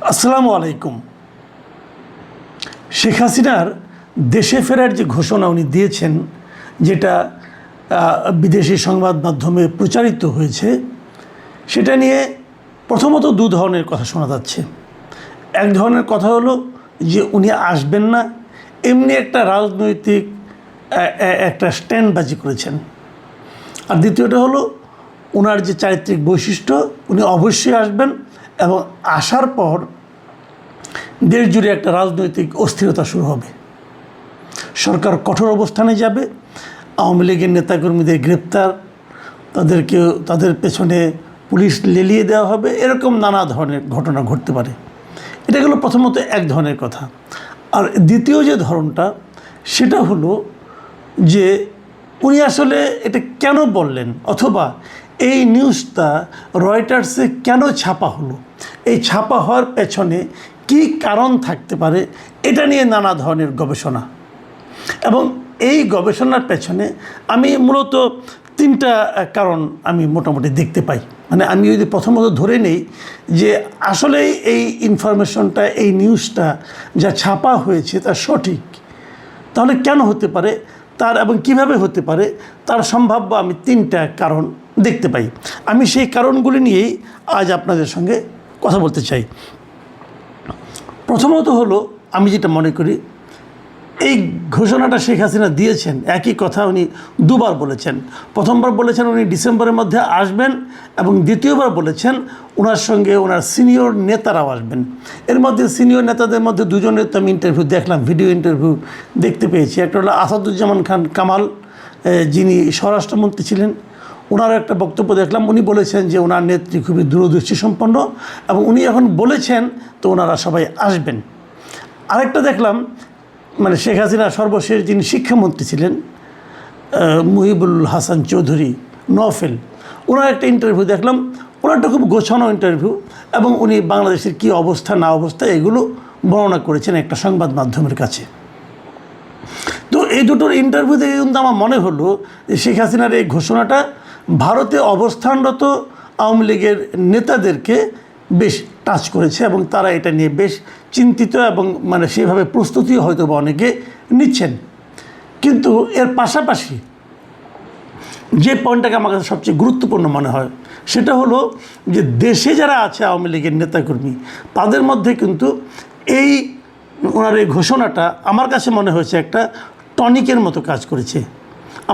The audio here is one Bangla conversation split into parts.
আসসালামু আলাইকুম। শেখ হাসিনার দেশে ফেরার যে ঘোষণা উনি দিয়েছেন, যেটা বিদেশি সংবাদ মাধ্যমে প্রচারিত হয়েছে, সেটা নিয়ে প্রথমত দু ধরনের কথা শোনা যাচ্ছে। এক ধরনের কথা হলো যে উনি আসবেন না, এমনি একটা রাজনৈতিক একটা স্ট্যান্ডবাজি করেছেন। আর দ্বিতীয়টা হলো ওনার যে চারিত্রিক বৈশিষ্ট্য, উনি অবশ্যই আসবেন এবং আসার পর দেশ জুড়ে একটা রাজনৈতিক অস্থিরতা শুরু হবে। সরকার কঠোর অবস্থানে যাবে, আওয়ামী লীগের নেতাকর্মীদের গ্রেপ্তার, তাদের পেছনে পুলিশ লেলিয়ে দেওয়া হবে, এরকম নানা ধরনের ঘটনা ঘটতে পারে। এটা গেল প্রথমত এক ধরনের কথা। আর দ্বিতীয় যে ধরনটা, সেটা হলো যে উনি আসলে এটা কেন বললেন, অথবা এই নিউজটা রয়টার্সে কেন ছাপা হলো, এই ছাপা হওয়ার পেছনে কী কারণ থাকতে পারে, এটা নিয়ে নানা ধরনের গবেষণা। এবং এই গবেষণার পেছনে আমি মূলত তিনটা কারণ আমি মোটামুটি দেখতে পাই। মানে আমি যদি প্রথমত ধরে নেই যে আসলে এই ইনফরমেশনটা, এই নিউজটা যা ছাপা হয়েছে তা সঠিক, তাহলে কেন হতে পারে তার, এবং কিভাবে হতে পারে তার সম্ভাব্য আমি তিনটা কারণ দেখতে পাই। আমি সেই কারণগুলি নিয়েই আজ আপনাদের সঙ্গে কথা বলতে চাই। প্রথমত হলো, আমি যেটা মনে করি, এই ঘোষণাটা শেখ হাসিনা দিয়েছেন, একই কথা উনি দুবার বলেছেন। প্রথমবার বলেছেন উনি ডিসেম্বরের মধ্যে আসবেন, এবং দ্বিতীয়বার বলেছেন ওনার সঙ্গে ওনার সিনিয়র নেতারাও আসবেন। এর মধ্যে সিনিয়র নেতাদের মধ্যে দুজনের তো আমি ইন্টারভিউ দেখলাম, ভিডিও ইন্টারভিউ দেখতে পেয়েছি। একটা হলো আসাদুজ্জামান খান কামাল, যিনি স্বরাষ্ট্রমন্ত্রী ছিলেন, ওনার একটা বক্তব্য দেখলাম। উনি বলেছেন যে ওনার নেত্রী খুবই দূরদৃষ্টি সম্পন্ন, এবং উনি এখন বলেছেন তো ওনারা সবাই আসবেন। আরেকটা দেখলাম, মানে শেখ হাসিনা সর্বশেষ যিনি শিক্ষামন্ত্রী ছিলেন, মুহিবুল হাসান চৌধুরী নওফেল, ওনার একটা ইন্টারভিউ দেখলাম। ওনারটা খুব গোছানো ইন্টারভিউ, এবং উনি বাংলাদেশের কী অবস্থা না অবস্থা এগুলো বর্ণনা করেছেন একটা সংবাদ মাধ্যমের কাছে। তো এই দুটোর ইন্টারভিউ থেকে কিন্তু আমার মনে হলো যে শেখ হাসিনার এই ঘোষণাটা ভারতে অবস্থানরত আওয়ামী লীগের নেতাদেরকে বেশ টাচ করেছে, এবং তারা এটা নিয়ে বেশ চিন্তিত, এবং মানে সেভাবে প্রস্তুতিও হয়তো বা অনেকে নিচ্ছেন। কিন্তু এর পাশাপাশি যে পয়েন্টটাকে আমার কাছে সবচেয়ে গুরুত্বপূর্ণ মনে হয়, সেটা হলো যে দেশে যারা আছে আওয়ামী লীগের নেতাকর্মী, তাদের মধ্যে কিন্তু এই ওনার এই ঘোষণাটা আমার কাছে মনে হয়েছে একটা টনিকের মতো কাজ করেছে।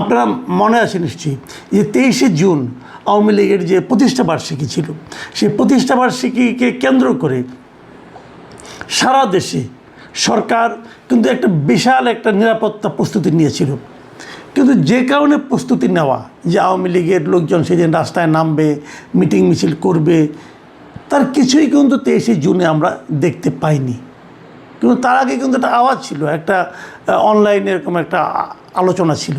আপনারা মনে আছে নিশ্চয়ই যে 23শে জুন আওয়ামী লীগের যে প্রতিষ্ঠাবার্ষিকী ছিল, সেই প্রতিষ্ঠাবার্ষিকীকে কেন্দ্র করে সারা দেশে সরকার কিন্তু একটা বিশাল একটা নিরাপত্তা প্রস্তুতি নিয়েছিল। কিন্তু যে কারণে প্রস্তুতি নেওয়া, যে আওয়ামী লীগের লোকজন সেদিন রাস্তায় নামবে, মিটিং মিছিল করবে, তার কিছুই কিন্তু 23শে জুনে আমরা দেখতে পাইনি। কিন্তু তার আগে কিন্তু একটা আওয়াজ ছিল, একটা অনলাইনে এরকম একটা আলোচনা ছিল।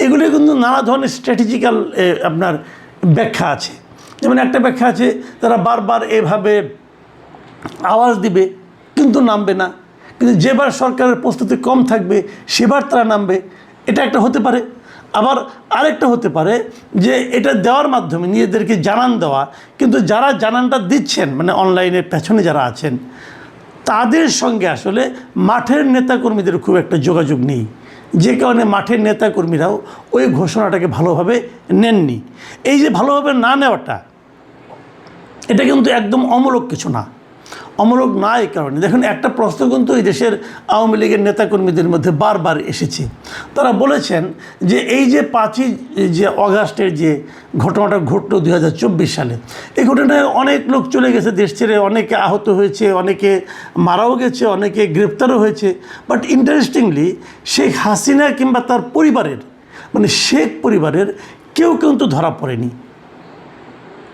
এগুলি কিন্তু নানা ধরনের স্ট্র্যাটেজিক্যাল আপনার ব্যাখ্যা আছে। যেমন একটা ব্যাখ্যা আছে, তারা বারবার এভাবে আওয়াজ দিবে কিন্তু নামবে না, কিন্তু যেবার সরকারের প্রস্তুতি কম থাকবে সেবার তারা নামবে, এটা একটা হতে পারে। আবার আরেকটা হতে পারে যে এটা দেওয়ার মাধ্যমে নিজেদেরকে জানান দেওয়া, কিন্তু যারা জানানটা দিচ্ছেন, মানে অনলাইনের পেছনে যারা আছেন, তাদের সঙ্গে আসলে মাঠের নেতাকর্মীদের খুব একটা যোগাযোগ নেই, যে কারণে মাঠের নেতাকর্মীরাও ওই ঘোষণাটাকে ভালোভাবে নেননি। এই যে ভালোভাবে না নেওয়াটা, এটা কিন্তু একদম অমূলক কিছু না। অমূলক না এই কারণে, দেখুন একটা প্রশ্ন কিন্তু এই দেশের আওয়ামী লীগের নেতাকর্মীদের মধ্যে বারবার এসেছে। তারা বলেছেন যে এই যে 5ই যে অগাস্টের যে ঘটনাটা ঘটলো 2024 সালে, এই ঘটনায় অনেক লোক চলে গেছে দেশ ছেড়ে, অনেকে আহত হয়েছে, অনেকে মারাও গেছে, অনেকে গ্রেপ্তারও হয়েছে। বাট ইন্টারেস্টিংলি শেখ হাসিনা কিংবা তার পরিবারের, মানে শেখ পরিবারের কেউ কিন্তু ধরা পড়েনি।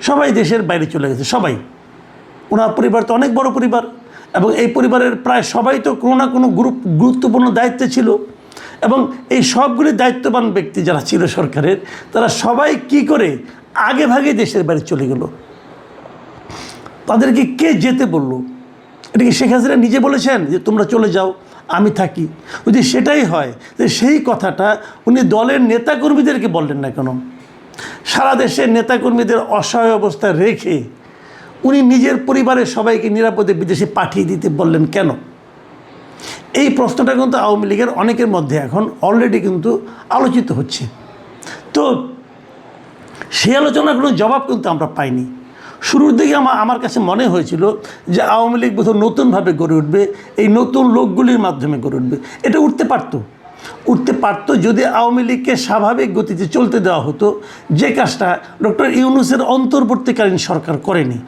সবাই দেশের বাইরে চলে গেছে, সবাই। ওনার পরিবার তো অনেক বড় পরিবার, এবং এই পরিবারের প্রায় সবাই তো কোনো না কোনো গুরুত্বপূর্ণ দায়িত্বে ছিল, এবং এই সবগুলি দায়িত্ববান ব্যক্তি যারা ছিল সরকারের, তারা সবাই কি করে আগে ভাগে দেশের বাইরে চলে গেল। তাদেরকে কে যেতে বলল? এটা কি শেখ হাসিনা নিজে বলেছেন যে তোমরা চলে যাও, আমি থাকি? যদি সেটাই হয়, যে সেই কথাটা উনি দলের নেতাকর্মীদেরকে বললেন না কেন? সারা দেশের নেতাকর্মীদের অসহায় অবস্থায় রেখে উনি নিজের পরিবারের সবাইকে নিরাপদে বিদেশে পাঠিয়ে দিতে বললেন কেন? এই প্রশ্নটা কিন্তু আওয়ামী লীগের অনেকের মধ্যে এখন অলরেডি কিন্তু আলোচিত হচ্ছে। তো সেই আলোচনার কোনো জবাব কিন্তু আমরা পাইনি। শুরুর দিকে আমার কাছে মনে হয়েছিল যে আওয়ামী লীগ বোধহয় নতুনভাবে গড়ে উঠবে, এই নতুন লোকগুলির মাধ্যমে গড়ে উঠবে। এটা উঠতে পারতো যদি আওয়ামী লীগকে স্বাভাবিক গতিতে চলতে দেওয়া হতো, যে কাজটা ডক্টর ইউনূসের অন্তর্বর্তীকালীন সরকার করেনি।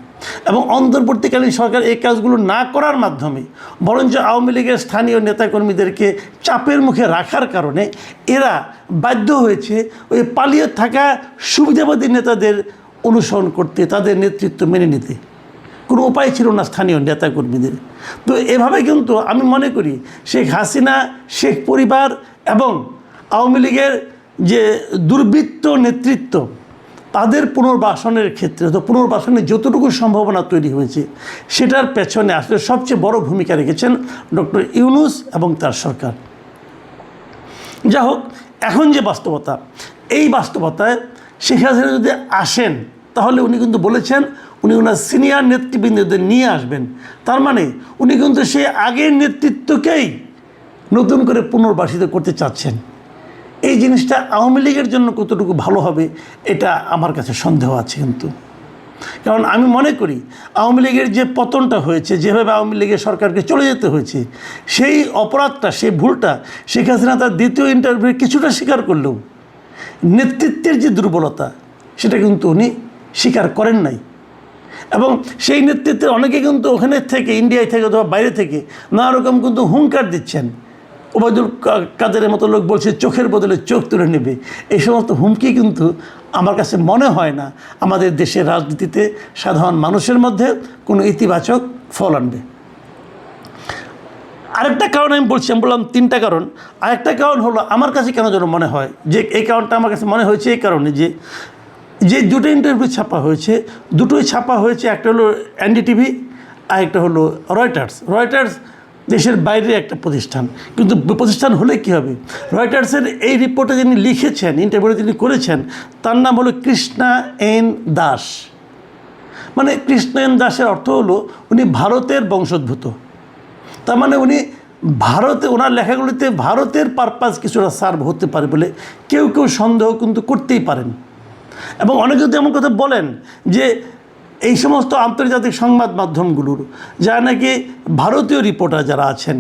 এবং অন্তর্বর্তীকালীন সরকার এই কাজগুলো না করার মাধ্যমে বরঞ্চ আওয়ামী লীগের স্থানীয় নেতাকর্মীদেরকে চাপের মুখে রাখার কারণে এরা বাধ্য হয়েছে ওই পালিয়ে থাকা সুবিধাবাদী নেতাদের অনুসরণ করতে, তাদের নেতৃত্ব মেনে নিতে। কোনো উপায় ছিল না স্থানীয় নেতাকর্মীদের। তো এভাবে কিন্তু আমি মনে করি শেখ হাসিনা, শেখ পরিবার এবং আওয়ামী লীগের যে দুর্বৃত্ত নেতৃত্ব, তাদের পুনর্বাসনের ক্ষেত্রে, তো পুনর্বাসনের যতটুকু সম্ভাবনা তৈরি হয়েছে সেটার পেছনে আসলে সবচেয়ে বড় ভূমিকা রেখেছেন ডক্টর ইউনূস এবং তার সরকার। যা হোক, এখন যে বাস্তবতা, এই বাস্তবতায় শেখ হাসিনা যদি আসেন তাহলে উনি কিন্তু বলেছেন উনি ওনার সিনিয়র নেতৃবৃন্দদের নিয়ে আসবেন। তার মানে উনি কিন্তু সেই আগের নেতৃত্বকেই নতুন করে পুনর্বাসিত করতে চাচ্ছেন। এই জিনিসটা আওয়ামী লীগের জন্য কতটুকু ভালো হবে এটা আমার কাছে সন্দেহ আছে কিন্তু। কারণ আমি মনে করি আওয়ামী লীগের যে পতনটা হয়েছে, যেভাবে আওয়ামী লীগের সরকারকে চলে যেতে হয়েছে, সেই অপরাধটা, সেই ভুলটা শেখ হাসিনা তার দ্বিতীয় ইন্টারভিউ কিছুটা স্বীকার করলেও নেতৃত্বের যে দুর্বলতা সেটা কিন্তু উনি স্বীকার করেন নাই। এবং সেই নেতৃত্বের অনেকে কিন্তু ওখানে থেকে, ইন্ডিয়ায় থেকে অথবা বাইরে থেকে নানা রকম কিন্তু হুঙ্কার দিচ্ছেন। ওবায়দুল কাদেরের মতো লোক বলছে চোখের বদলে চোখ তুলে নেবে। এই সমস্ত হুমকি কিন্তু আমার কাছে মনে হয় না আমাদের দেশের রাজনীতিতে সাধারণ মানুষের মধ্যে কোনো ইতিবাচক ফল আনবে। আরেকটা কারণ আমি বললাম তিনটা কারণ। আরেকটা কারণ হলো আমার কাছে কেন যেন মনে হয় যে এই কারণটা আমার কাছে মনে হয়েছে এই কারণে যে দুটো ইন্টারভিউ ছাপা হয়েছে, দুটোই ছাপা হয়েছে, একটা হলো এনডিটিভি আর একটা হলো রয়টার্স দেশের বাইরে একটা প্রতিষ্ঠান। কিন্তু প্রতিষ্ঠান হলে কী হবে, রয়টার্সের এই রিপোর্টে যিনি লিখেছেন, ইন্টারভিউটা যিনি করেছেন, তার নাম হলো কৃষ্ণা এন দাস। মানে কৃষ্ণা এন দাসের অর্থ হলো উনি ভারতের বংশোদ্ভূত। তার মানে উনি ভারতে, ওনার লেখাগুলিতে ভারতের পারপাস কিছুটা সার্ভ হতে পারে বলে কেউ সন্দেহ কিন্তু করতেই পারেন। এবং অনেকে যদি এমন কথা বলেন যে এই সমস্ত আন্তর্জাতিক সংবাদ মাধ্যমগুলোর যারা নাকি ভারতীয় রিপোর্টার যারা আছেন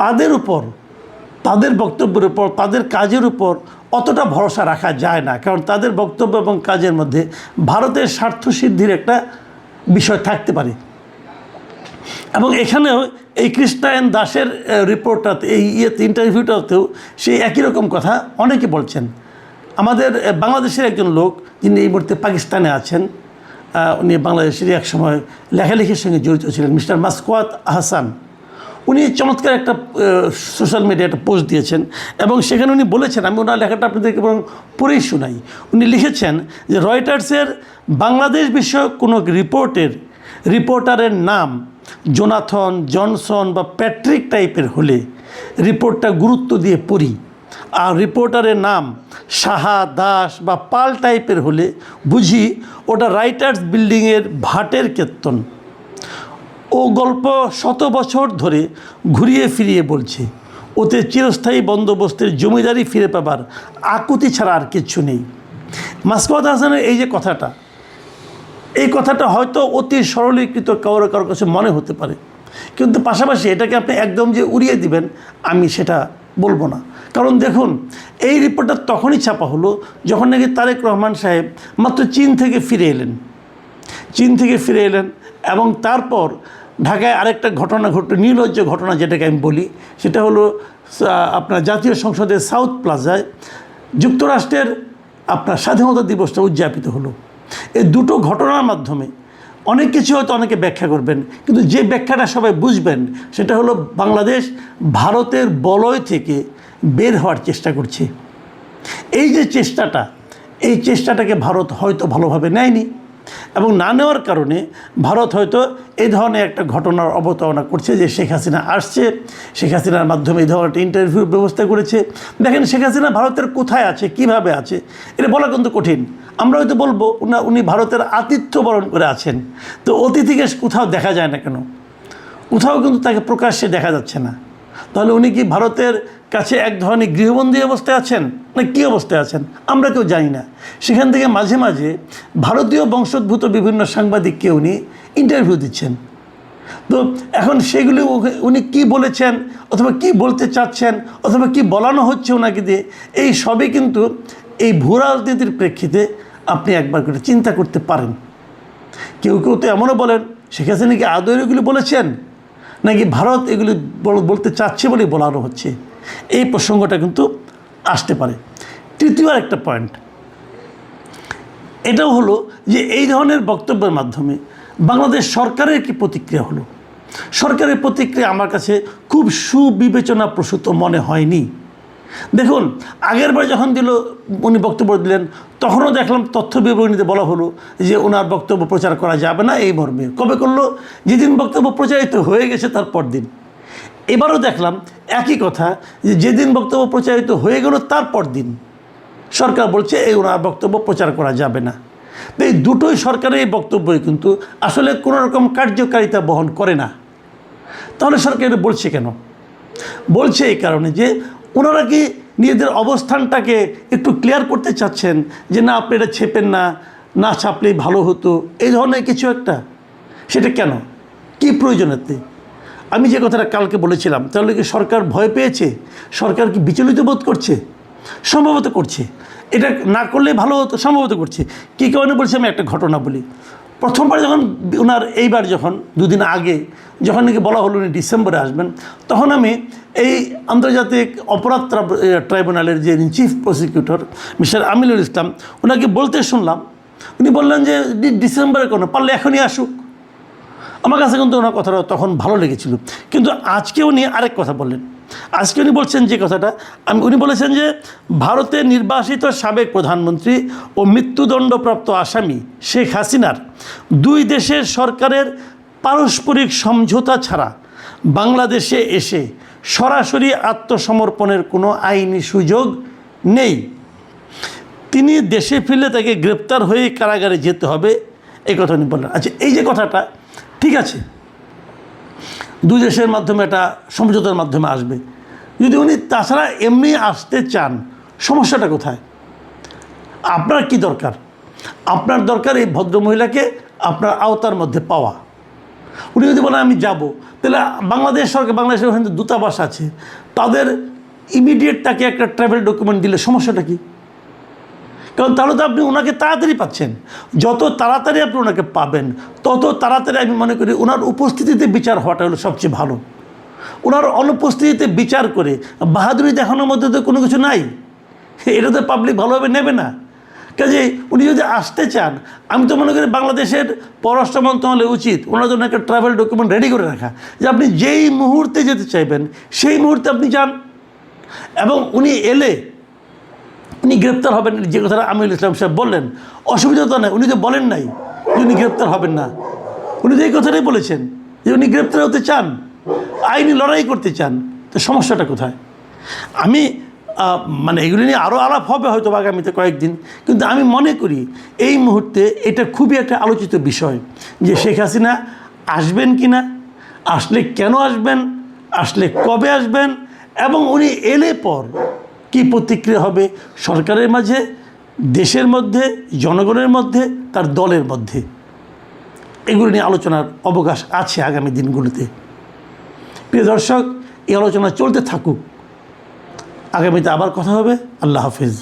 তাদের উপর, তাদের বক্তব্যের উপর, তাদের কাজের উপর অতটা ভরসা রাখা যায় না। কারণ তাদের বক্তব্য এবং কাজের মধ্যে ভারতের স্বার্থসিদ্ধির একটা বিষয় থাকতে পারে। এবং এখানেও এই কৃষ্ণা এন দাসের রিপোর্টটাতে, এই ইন্টারভিউটাতেও সেই একই রকম কথা অনেকে বলছেন। আমাদের বাংলাদেশের একজন লোক যিনি এই মুহূর্তে পাকিস্তানে আছেন, উনি বাংলাদেশের এক সময় লেখালেখির সঙ্গে জড়িত ছিলেন, মিস্টার মাসকুয়াত আহসান। উনি চমৎকার একটা সোশ্যাল মিডিয়ায় একটা পোস্ট দিয়েছেন এবং সেখানে উনি বলেছেন, আমি ওনার লেখাটা আপনাদেরকে বরং পড়েই শোনাই। উনি লিখেছেন যে রয়টার্সের বাংলাদেশ বিষয়ক কোনো রিপোর্টারের নাম জোনাথন, জনসন বা প্যাট্রিক টাইপের হলে রিপোর্টটা গুরুত্ব দিয়ে পড়ি, আর রিপোর্টারের নাম সাহা, দাস বা পাল টাইপের হলে বুঝি ওটা রাইটার্স বিল্ডিংয়ের ভাটের কীর্তন। ও গল্প 100 বছর ধরে ঘুরিয়ে ফিরিয়ে বলছে, ওতে চিরস্থায়ী বন্দোবস্তের জমিদারি ফিরে পাবার আকুতি ছাড়া আর কিচ্ছু নেই। মাসকুয়াত হাসানের এই যে কথাটা, এই কথাটা হয়তো অতি সরলীকৃত কারো কাছে মনে হতে পারে, কিন্তু পাশাপাশি এটাকে আপনি একদম যে উড়িয়ে দিবেন আমি সেটা বলবো না। কারণ দেখুন, এই রিপোর্টটা তখনই ছাপা হলো যখন নাকি তারেক রহমান সাহেব মাত্র চীন থেকে ফিরে এলেন এবং তারপর ঢাকায় আরেকটা ঘটনা ঘটল, নির্লজ্জ ঘটনা যেটাকে আমি বলি, সেটা হলো আপনার জাতীয় সংসদের সাউথ প্লাজায় যুক্তরাষ্ট্রের আপনার স্বাধীনতা দিবসটা উদযাপিত হলো। এই দুটো ঘটনার মাধ্যমে অনেক কিছু হয়তো অনেকে ব্যাখ্যা করবেন, কিন্তু যে ব্যাখ্যাটা সবাই বুঝবেন সেটা হলো বাংলাদেশ ভারতের বলয় থেকে বের হওয়ার চেষ্টা করছে। এই যে এই চেষ্টাটাকে ভারত হয়তো ভালোভাবে নেয়নি এবং না নেওয়ার কারণে ভারত হয়তো এই ধরনের একটা ঘটনার অবতারণা করছে যে শেখ হাসিনা আসছে, শেখ হাসিনার মাধ্যমে এই ধরনের একটা ইন্টারভিউর ব্যবস্থা করেছে। দেখেন শেখ হাসিনা ভারতের কোথায় আছে, কিভাবে আছে, এটা বলা কিন্তু কঠিন। আমরা হয়তো বলবো উনি ভারতের আতিথ্য বরণ করে আছেন, তো অতিথিকে কোথাও দেখা যায় না কেন? কোথাও কিন্তু তাকে প্রকাশ্যে দেখা যাচ্ছে না। তাহলে উনি কি ভারতের কাছে এক ধরনের গৃহবন্দী অবস্থায় আছেন, না কী অবস্থায় আছেন আমরা কেউ জানি না। সেখান থেকে মাঝে মাঝে ভারতীয় বংশোদ্ভূত বিভিন্ন সাংবাদিককে উনি ইন্টারভিউ দিচ্ছেন। তো এখন সেগুলি উনি কি বলেছেন, অথবা কি বলতে চাচ্ছেন, অথবা কি বলানো হচ্ছে ওনাকে দিয়ে, এই সবই কিন্তু এই ভূ রাজনীতির প্রেক্ষিতে আপনি একবার করে চিন্তা করতে পারেন। কেউ কেউ তো এমনও বলেন শেখ হাসিনা কি আদৌ এগুলি বলেছেন, নাকি ভারত এগুলি বলতে চাচ্ছে বলেই বলানো হচ্ছে। এই প্রসঙ্গটা কিন্তু আসতে পারে। তৃতীয় একটা পয়েন্ট এটাও হলো যে এই ধরনের বক্তব্যের মাধ্যমে বাংলাদেশ সরকারের কি প্রতিক্রিয়া হলো। সরকারের প্রতিক্রিয়া আমার কাছে খুব সুবিবেচনাপ্রসূত মনে হয়নি। দেখুন, আগের বার যখন উনি বক্তব্য দিলেন, তখনও দেখলাম তথ্য বিবরণীতে বলা হলো যে ওনার বক্তব্য প্রচার করা যাবে না এই মর্মে। কবে করলো? যেদিন বক্তব্য প্রচারিত হয়ে গেছে তারপর দিন। এবারও দেখলাম একই কথা, যে যেদিন বক্তব্য প্রচারিত হয়ে গেল তারপর দিন সরকার বলছে এই ওনার বক্তব্য প্রচার করা যাবে না। তো এই দুটোই সরকারের এই বক্তব্যই কিন্তু আসলে কোনো রকম কার্যকারিতা বহন করে না। তাহলে সরকার এটা বলছে কেন? বলছে এই কারণে যে ওনারা কি নিজেদের অবস্থানটাকে একটু ক্লিয়ার করতে চাচ্ছেন, যে না আপনি এটা ছেপেন না, না ছাপলেই ভালো হতো, এই ধরনের কিছু একটা। সেটা কেন, কী প্রয়োজনেতে? আমি যে কথাটা কালকে বলেছিলাম, তাহলে কি সরকার ভয় পেয়েছে? সরকার কি বিচলিত বোধ করছে? সম্ভবত করছে। এটা না করলে ভালো হতো, সম্ভবত করছে। কী কারণে বলছি আমি একটা ঘটনা বলি। প্রথমবার যখন ওনার এইবার যখন দুদিন আগে যখন নাকি বলা হলো উনি ডিসেম্বরে আসবেন, তখন আমি এই আন্তর্জাতিক অপরাধ ট্রাইব্যুনালের যে chief prosecutor mister Aminul Islam, ওনাকে বলতে শুনলাম, উনি বললেন যে ডিসেম্বরে কোনো পারলে এখনই আসুক। আমার কাছে কিন্তু ওনার কথাটা তখন ভালো লেগেছিল। কিন্তু আজকে উনি আরেক কথা বললেন। আজকে উনি বলছেন যে কথাটা, উনি বলেছেন যে ভারতের নির্বাসিত সাবেক প্রধানমন্ত্রী ও মৃত্যুদণ্ডপ্রাপ্ত আসামি শেখ হাসিনার দুই দেশের সরকারের পারস্পরিক সমঝোতা ছাড়া বাংলাদেশে এসে সরাসরি আত্মসমর্পণের কোনো আইনি সুযোগ নেই। তিনি দেশে ফিরলে তাকে গ্রেপ্তার হয়ে কারাগারে যেতে হবে, এই কথা উনি বললেন। আচ্ছা, এই যে কথাটা ঠিক আছে, দুই দেশের মাধ্যমে একটা সমঝোতার মাধ্যমে আসবে। যদি উনি তাছাড়া এমনি আসতে চান, সমস্যাটা কোথায়? আপনার কি দরকার? আপনার দরকার এই ভদ্রমহিলাকে আপনার আওতার মধ্যে পাওয়া। উনি যদি বলেন আমি যাব, তাহলে বাংলাদেশ সরকার, বাংলাদেশের ওখানে দূতাবাস আছে, তাদের ইমিডিয়েট তাকে একটা ট্রাভেল ডকুমেন্ট দিলে সমস্যাটা কী? কারণ তাহলে তো আপনি ওনাকে তাড়াতাড়ি পাচ্ছেন। যত তাড়াতাড়ি আপনি ওনাকে পাবেন, তত তাড়াতাড়ি আমি মনে করি ওনার উপস্থিতিতে বিচার হওয়াটা হলো সবচেয়ে ভালো। ওনার অনুপস্থিতিতে বিচার করে বাহাদুরি দেখানোর মধ্যে তো কোনো কিছু নাই। এটা তো পাবলিক ভালোভাবে নেবে না। কাজে উনি যদি আসতে চান, আমি তো মনে করি বাংলাদেশের পররাষ্ট্র মন্ত্রণালয় উচিত ওনার জন্য একটা ট্রাভেল ডকুমেন্ট রেডি করে রাখা, যে আপনি যেই মুহূর্তে যেতে চাইবেন সেই মুহূর্তে আপনি যান। এবং উনি এলে উনি গ্রেপ্তার হবেন, যে কথাটা আমিনুল ইসলাম সাহেব বললেন, অসুবিধা তো নাই। উনি তো বলেন নাই যে উনি গ্রেপ্তার হবেন না। উনি তো এই কথাটাই বলেছেন যে উনি গ্রেপ্তার হতে চান, আইনি লড়াই করতে চান। তো সমস্যাটা কোথায়? আমি মানে এগুলি নিয়ে আরও আলাপ হবে হয়তো আগামীতে কয়েকদিন, কিন্তু আমি মনে করি এই মুহূর্তে এটা খুবই একটা আলোচিত বিষয়, যে শেখ হাসিনা আসবেন কি না, আসলে কেন আসবেন, আসলে কবে আসবেন, এবং উনি এলে পর কী প্রতিক্রিয়া হবে সরকারের মাঝে, দেশের মধ্যে, জনগণের মধ্যে, তার দলের মধ্যে। এগুলো নিয়ে আলোচনার অবকাশ আছে আগামী দিনগুলোতে। প্রিয় দর্শক, এই আলোচনা চলতে থাকুক। আগামীতে আবার কথা হবে। আল্লাহ হাফেজ।